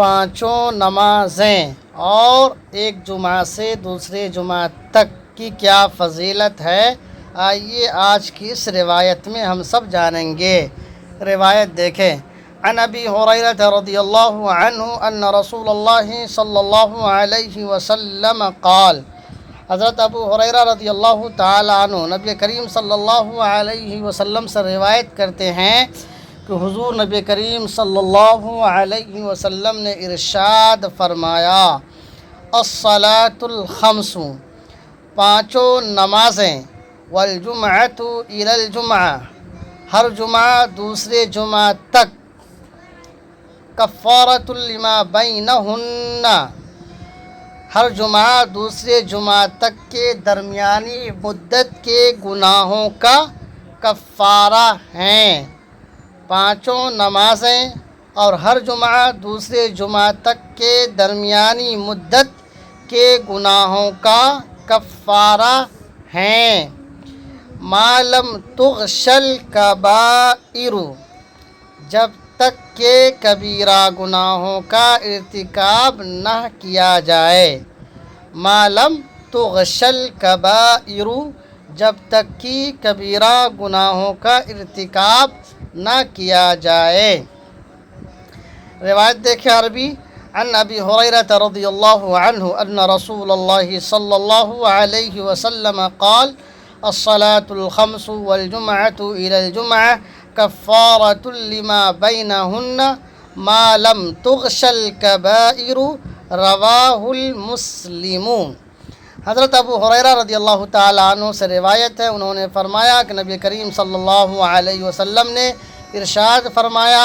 پانچوں نمازیں اور ایک جمعہ سے دوسرے جمعہ تک کی کیا فضیلت ہے، آئیے آج کی اس روایت میں ہم سب جانیں گے۔ روایت دیکھیں، عن ابی ہریرہ رضی اللہ عنہ ان رسول اللہ صلی اللہ علیہ وسلم قال، حضرت ابو ہریرہ رضی اللہ تعالی عنہ نبی کریم صلی اللہ علیہ وسلم سے روایت کرتے ہیں کہ حضور نبی کریم صلی اللہ علیہ وسلم نے ارشاد فرمایا، الصلاۃ الخمس، پانچوں نمازیں، والجمعۃ الی الجمعہ، ہر جمعہ دوسرے جمعہ تک، کفارۃ لما بینہن، ہر جمعہ دوسرے جمعہ تک کے درمیانی مدت کے گناہوں کا کفارہ ہیں۔ پانچوں نمازیں اور ہر جمعہ دوسرے جمعہ تک کے درمیانی مدت کے گناہوں کا کفارہ ہیں۔ ما لم تغشل کبائر، جب تک کہ کبیرہ گناہوں کا ارتکاب نہ کیا جائے۔ ما لم تغشل کبائر، جب تک کہ کبیرہ گناہوں کا ارتکاب نہ کیا جائے۔ روایت دیکھیں عربی، عن ابی ہریرہ رضی اللہ عنہ ان رسول اللہ صلی اللہ علیہ وسلم قال، الصلاۃ الخمس والجمعۃ الی الجمعہ کفارۃ لما بینہن ما لم تغشل کبائر، رواہ المسلم۔ حضرت ابو ہریرہ رضی اللہ تعالیٰ عنہ سے روایت ہے، انہوں نے فرمایا کہ نبی کریم صلی اللہ علیہ وسلم نے ارشاد فرمایا،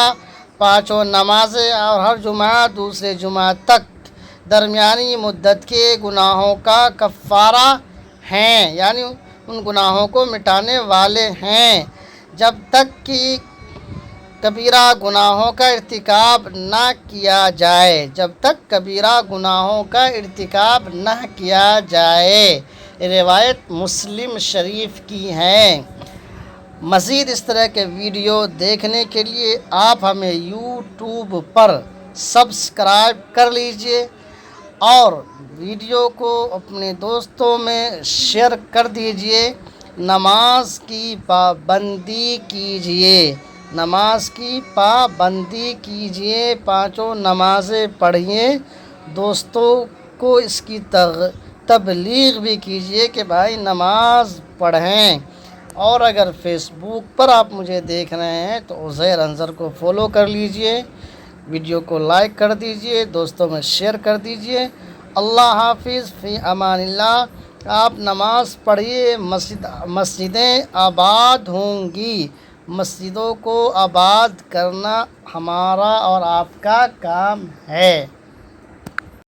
پانچوں نمازیں اور ہر جمعہ دوسرے جمعہ تک درمیانی مدت کے گناہوں کا کفارہ ہیں، یعنی ان گناہوں کو مٹانے والے ہیں، جب تک کہ کبیرہ گناہوں کا ارتکاب نہ کیا جائے، جب تک کبیرہ گناہوں کا ارتکاب نہ کیا جائے۔ روایت مسلم شریف کی ہے۔ مزید اس طرح کے ویڈیو دیکھنے کے لیے آپ ہمیں یوٹیوب پر سبسکرائب کر لیجئے اور ویڈیو کو اپنے دوستوں میں شیئر کر دیجئے۔ نماز کی پابندی کیجئے، نماز کی پابندی کیجئے، پانچوں نمازیں پڑھیے، دوستوں کو اس کی تبلیغ بھی کیجئے کہ بھائی نماز پڑھیں۔ اور اگر فیس بک پر آپ مجھے دیکھ رہے ہیں تو عزیر انظر کو فالو کر لیجئے، ویڈیو کو لائک کر دیجئے، دوستوں میں شیئر کر دیجئے۔ اللہ حافظ، فی امان اللہ۔ آپ نماز پڑھیے، مسجدیں آباد ہوں گی، مسجدوں کو آباد کرنا ہمارا اور آپ کا کام ہے۔